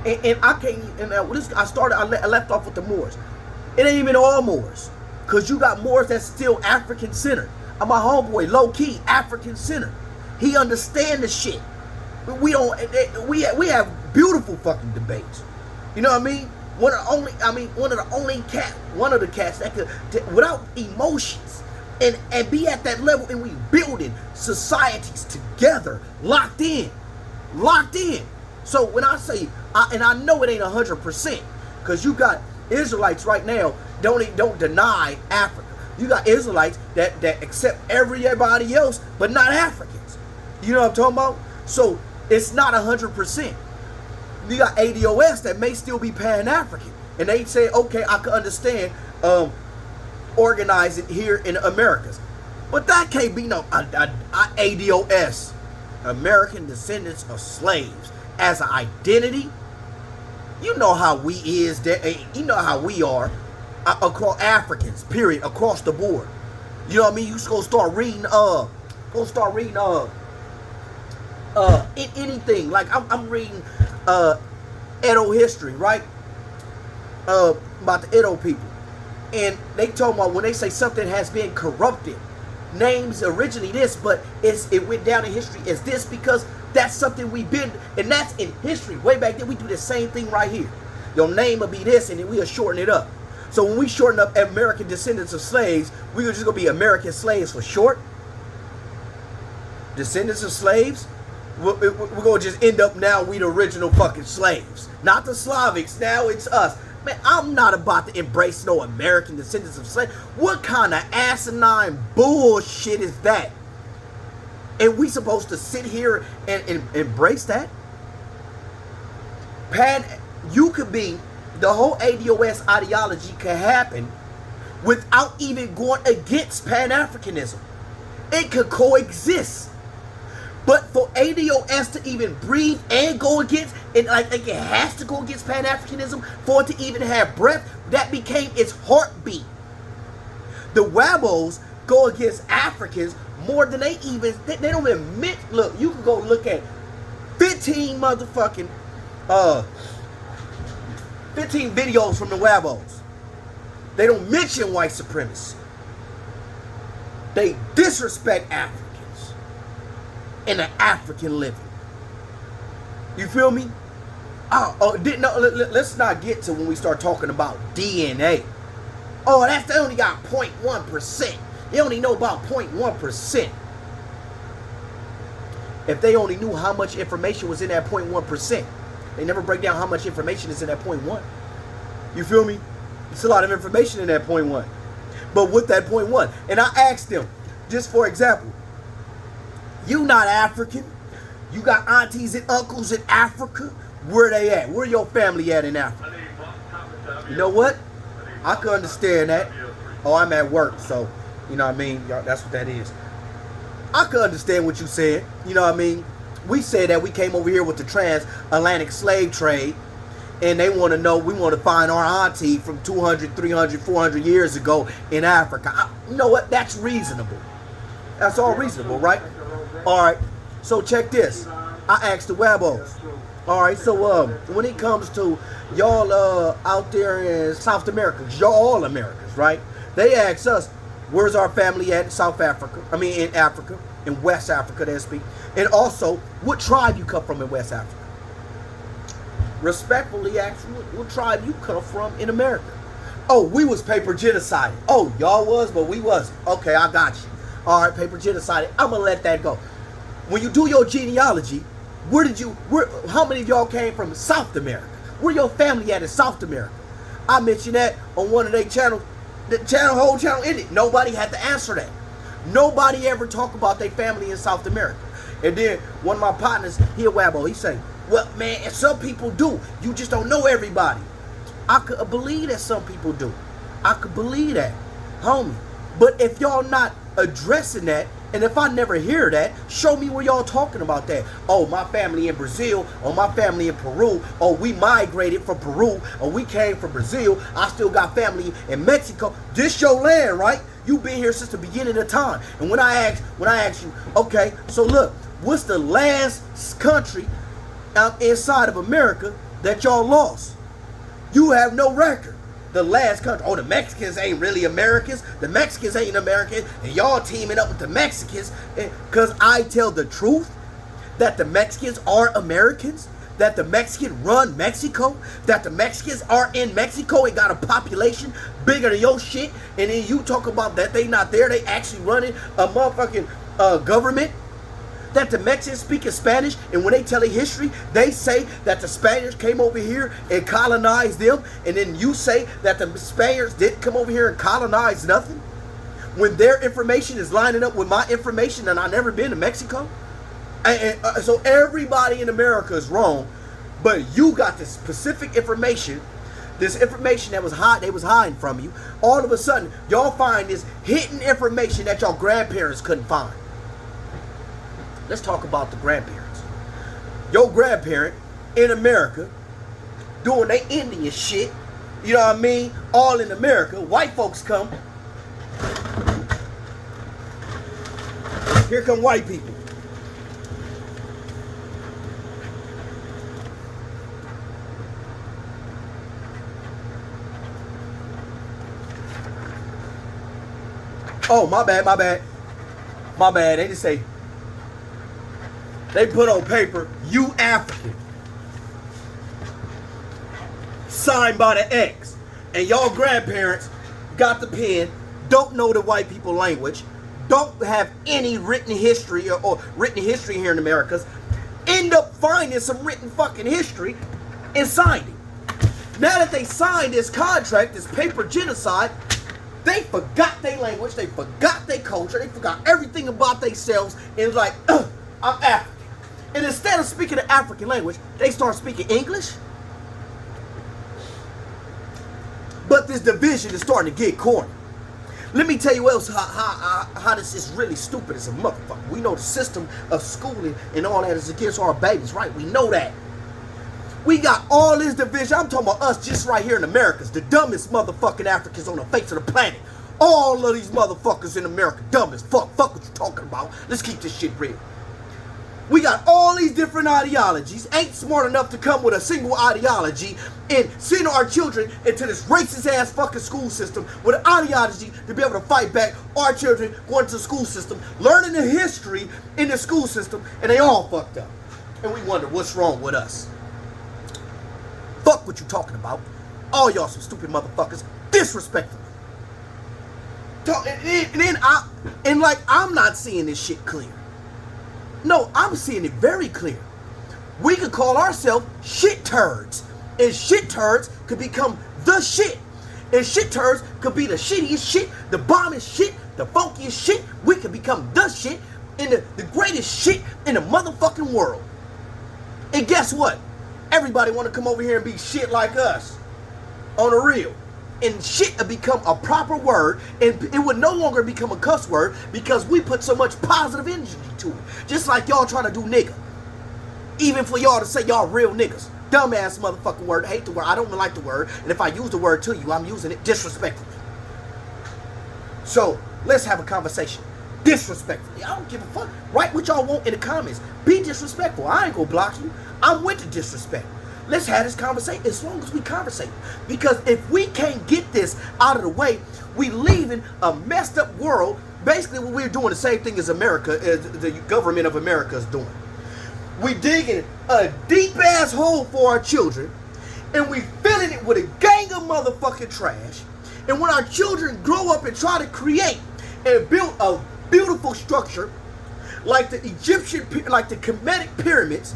And I can't. And I left off with the Moors. It ain't even all Moors, cause you got Moors that's still African centered. And my homeboy, low key African centered. He understand the shit. We don't. We have beautiful fucking debates. You know what I mean? One of the cats that could, without emotions, and be at that level, and we building societies together, locked in. So when I say, and I know it ain't 100%, because you got Israelites right now don't deny Africa. You got Israelites that accept everybody else, but not Africans. You know what I'm talking about? So it's not 100%. You got ADOS that may still be Pan-African, and they say, okay, I can understand organizing here in the Americas, but that can't be no ADOS, American descendants of slaves, as an identity. You know how we is that. You know how we are across Africans. Period. Across the board. You know what I mean? You just go start reading. Anything. Like I'm reading Edo history, right? About the Edo people, and they talk about when they say something has been corrupted. Names originally this, but it went down in history as this because that's something we've been, and that's in history. Way back then, we do the same thing right here. Your name will be this, and then we'll shorten it up. So when we shorten up American descendants of slaves, we're just going to be American slaves for short. Descendants of slaves, we're going to just end up now we the original fucking slaves. Not the Slavics, now it's us. Man, I'm not about to embrace no American descendants of slaves. What kind of asinine bullshit is that? And we supposed to sit here and embrace that? You could be, the whole ADOS ideology could happen without even going against Pan-Africanism. It could coexist. But for ADOS to even breathe and go against, and like it has to go against Pan-Africanism for it to even have breath, that became its heartbeat. The Wabos go against Africans more than they don't admit. Look, you can go look at 15 motherfucking 15 videos from the Wabos. They don't mention white supremacy. They disrespect Africans and the African living. You feel me? Let's not get to when we start talking about DNA. Oh, they only got 0.1%. They only know about 0.1%. If they only knew how much information was in that 0.1%, they never break down how much information is in that 0.1. You feel me? It's a lot of information in that 0.1. But with that 0.1, and I asked them, just for example, you not African. You got aunties and uncles in Africa. Where they at? Where your family at in Africa? You know what? I can understand that. Oh, I'm at work, so you know what I mean? That's what that is. I can understand what you said. You know what I mean? We said that we came over here with the transatlantic slave trade, and they want to know, we want to find our auntie from 200, 300, 400 years ago in Africa. You know what? That's reasonable. That's all reasonable, right? All right, so check this. I asked the Wabos. All right, so when it comes to y'all out there in South America, 'cause y'all all Americans, right? They asked us, where's our family at in South Africa? I mean, in Africa, in West Africa, they speak. And also, what tribe you come from in West Africa? Respectfully, actually, what tribe you come from in America? Oh, we was paper genocided. Oh, y'all was, but we wasn't. Okay, I got you. All right, paper genocided. I'm gonna let that go. When you do your genealogy, how many of y'all came from South America? Where your family at in South America? I mentioned that on one of their channels. The whole channel ended. Nobody had to answer that. Nobody ever talk about their family in South America. And then one of my partners, he a Wabo, he say, well, man, some people do. You just don't know everybody. I could believe that some people do. I could believe that, homie. But if y'all not addressing that, and if I never hear that, show me where y'all talking about that. Oh, my family in Brazil, or my family in Peru, or we migrated from Peru, or we came from Brazil, I still got family in Mexico. This your land, right? You've been here since the beginning of time. And when I ask you, okay, so look, what's the last country inside of America that y'all lost. You have no record. The last country, oh, the Mexicans ain't really Americans. The Mexicans ain't Americans. And y'all teaming up with the Mexicans. Because I tell the truth that the Mexicans are Americans. That the Mexicans run Mexico. That the Mexicans are in Mexico and got a population bigger than your shit. And then you talk about that they not there. They actually running a motherfucking government. That the Mexicans speaking Spanish, and when they tell a history, they say that the Spaniards came over here and colonized them, and then you say that the Spaniards didn't come over here and colonize nothing, when their information is lining up with my information and I've never been to Mexico. So everybody in America is wrong, but you got this specific information, this information that was they was hiding from you. All of a sudden, y'all find this hidden information that your grandparents couldn't find. Let's talk about the grandparents. Your grandparent in America doing their Indian shit, you know what I mean? All in America. White folks come. Here come white people. Oh, my bad. They just say, they put on paper, you African. Signed by the X. And y'all grandparents got the pen, don't know the white people language, don't have any written history or written history here in America, end up finding some written fucking history and signed it. Now that they signed this contract, this paper genocide, they forgot their language, they forgot their culture, they forgot everything about themselves, and it's like, I'm African. And instead of speaking the African language, they start speaking English. But this division is starting to get corny. Let me tell you else how this is really stupid as a motherfucker. We know the system of schooling and all that is against our babies, right? We know that. We got all this division. I'm talking about us just right here in America. The dumbest motherfucking Africans on the face of the planet. All of these motherfuckers in America, dumb as fuck. Fuck what you talking about. Let's keep this shit real. We got all these different ideologies, ain't smart enough to come with a single ideology and send our children into this racist ass fucking school system with an ideology to be able to fight back our children going to the school system, learning the history in the school system, and they all fucked up. And we wonder what's wrong with us. Fuck what you talking about. All y'all some stupid motherfuckers, disrespectful. And like I'm not seeing this shit clear. No, I'm seeing it very clear. We could call ourselves shit turds. And shit turds could become the shit. And shit turds could be the shittiest shit, the bombest shit, the funkiest shit. We could become the shit and the greatest shit in the motherfucking world. And guess what? Everybody want to come over here and be shit like us. On the real. And shit would become a proper word, and it would no longer become a cuss word because we put so much positive energy to it. Just like y'all trying to do nigga. Even for y'all to say y'all real niggas. Dumbass motherfucking word. I hate the word. I don't even like the word. And if I use the word to you, I'm using it disrespectfully. So, let's have a conversation. Disrespectfully. I don't give a fuck. Write what y'all want in the comments. Be disrespectful. I ain't gonna block you. I'm with the disrespect. Let's have this conversation as long as we conversate. Because if we can't get this out of the way, we leaving a messed up world. Basically, what we're doing the same thing as America, as the government of America is doing. We digging a deep ass hole for our children, and we filling it with a gang of motherfucking trash. And when our children grow up and try to create and build a beautiful structure, like the Egyptian, like the Kemetic pyramids,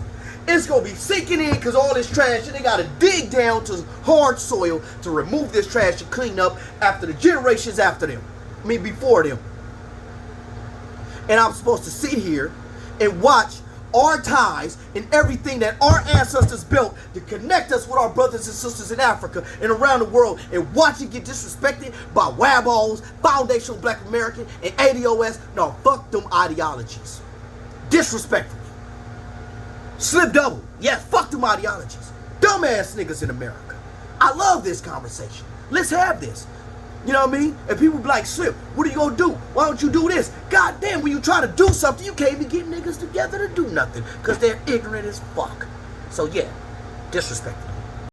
it's going to be sinking in because all this trash, and they got to dig down to hard soil to remove this trash and clean up after the generations after them. I mean, before them. And I'm supposed to sit here and watch our ties and everything that our ancestors built to connect us with our brothers and sisters in Africa and around the world, and watch it get disrespected by WABOs, Foundational Black American, and ADOS. No, fuck them ideologies. Disrespectful. Slip double. Yes, fuck them ideologies. Dumbass niggas in America. I love this conversation. Let's have this. You know what I mean? And people be like, Slip, what are you gonna do? Why don't you do this? God damn, when you try to do something, you can't even get niggas together to do nothing. Because they're ignorant as fuck. So yeah, disrespectful.